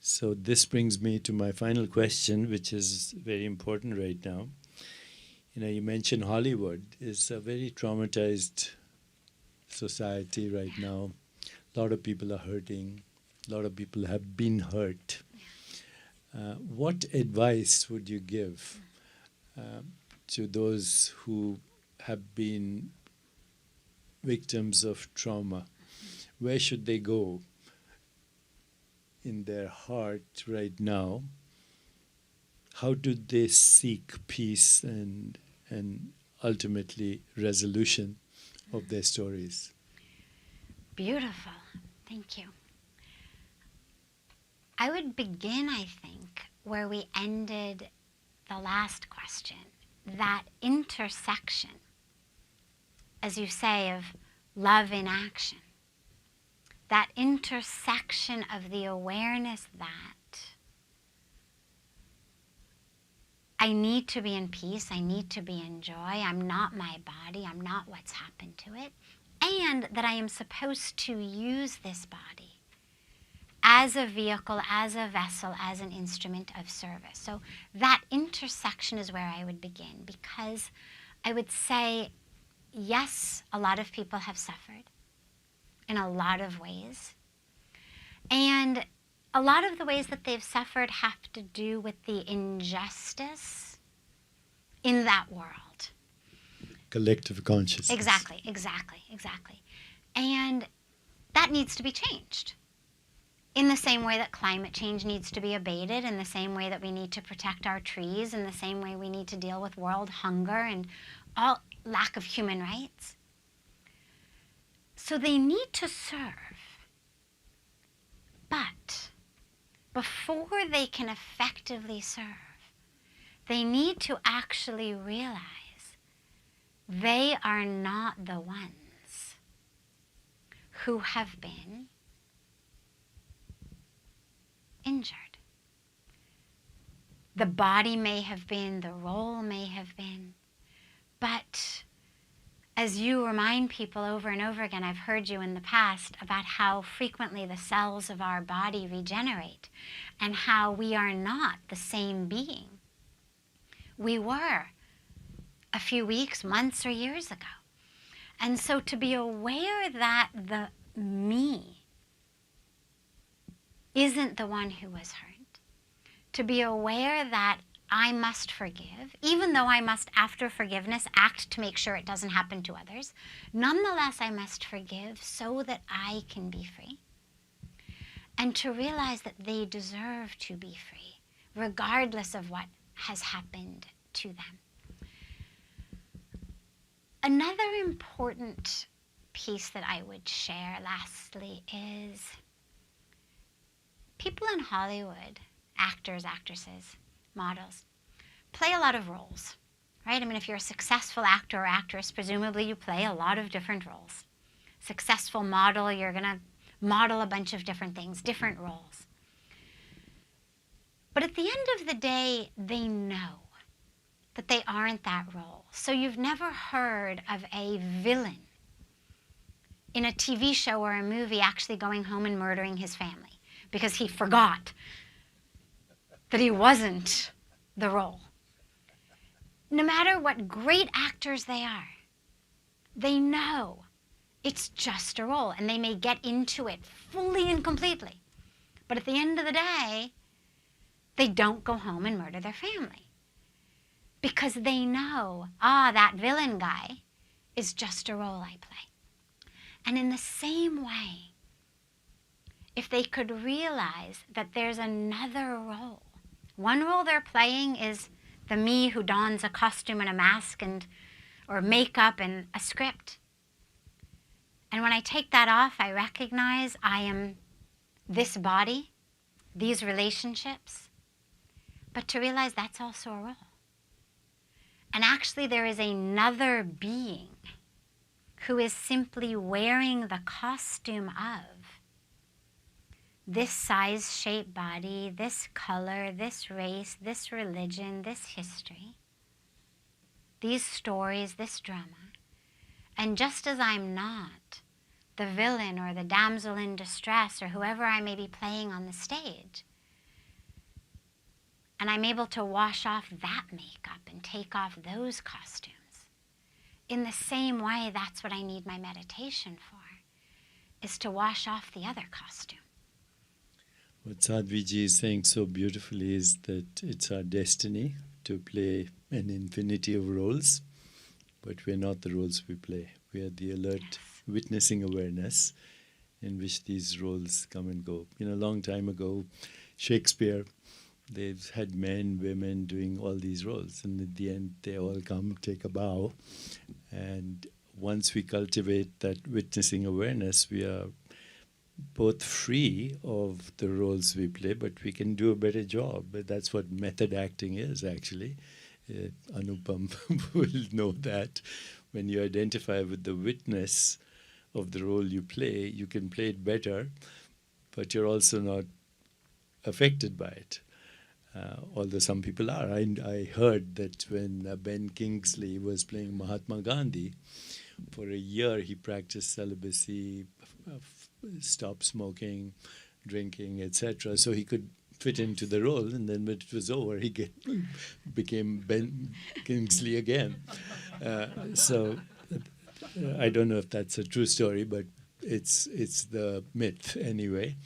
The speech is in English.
So this brings me to my final question, which is very important right now. You mentioned Hollywood is a very traumatized society right now. A lot of people are hurting. A lot of people have been hurt. What advice would you give to those who have been victims of trauma? Where should they go in their heart right now? How do they seek peace and ultimately resolution of their stories? Beautiful. Thank you. I would begin, I think, where we ended the last question, that intersection, as you say, of love in action, that intersection of the awareness that I need to be in peace, I need to be in joy, I'm not my body, I'm not what's happened to it, and that I am supposed to use this body as a vehicle, as a vessel, as an instrument of service. So that intersection is where I would begin, because I would say, yes, a lot of people have suffered in a lot of ways. And a lot of the ways that they've suffered have to do with the injustice in that world. Collective consciousness. Exactly. And that needs to be changed. In the same way that climate change needs to be abated, in the same way that we need to protect our trees, in the same way we need to deal with world hunger and all lack of human rights. So they need to serve. But before they can effectively serve, they need to actually realize they are not the ones who have been injured. The body may have been, the role may have been, but as you remind people over and over again, I've heard you in the past about how frequently the cells of our body regenerate and how we are not the same being we were a few weeks, months, or years ago. And so to be aware that the me isn't the one who was hurt, to be aware that I must forgive, even though I must, after forgiveness, act to make sure it doesn't happen to others, nonetheless I must forgive so that I can be free. And to realize that they deserve to be free, regardless of what has happened to them. Another important piece that I would share, lastly, is people in Hollywood, actors, actresses, models, play a lot of roles, right? I mean, if you're a successful actor or actress, presumably you play a lot of different roles. Successful model, you're going to model a bunch of different things, different roles. But at the end of the day, they know that they aren't that role. So you've never heard of a villain in a TV show or a movie actually going home and murdering his family because he forgot that he wasn't the role. No matter what great actors they are, they know it's just a role, and they may get into it fully and completely. But at the end of the day, they don't go home and murder their family because they know, that villain guy is just a role I play. And in the same way, if they could realize that there's another role, one role they're playing is the me who dons a costume and a mask or makeup and a script. And when I take that off, I recognize I am this body, these relationships. But to realize that's also a role. And actually there is another being who is simply wearing the costume of this size, shape, body, this color, this race, this religion, this history, these stories, this drama. And just as I'm not the villain or the damsel in distress or whoever I may be playing on the stage, And I'm able to wash off that makeup and take off those costumes. In the same way, that's what I need my meditation for, is to wash off the other costume. What Sadhviji is saying so beautifully is that it's our destiny to play an infinity of roles, but we're not the roles we play. We are the alert, Yes. witnessing awareness in which these roles come and go. You know, a long time ago, Shakespeare, they've had men, women doing all these roles, and at the end, they all come, take a bow. And once we cultivate that witnessing awareness, we are both free of the roles we play, but we can do a better job. But that's what method acting is, actually. Anupam will know that when you identify with the witness of the role you play, you can play it better, but you're also not affected by it. Although some people are. I heard that when Ben Kingsley was playing Mahatma Gandhi, for a year he practiced celibacy, stopped smoking, drinking, etc., so he could fit into the role, and then when it was over, he became Ben Kingsley again. So I don't know if that's a true story, but it's the myth anyway.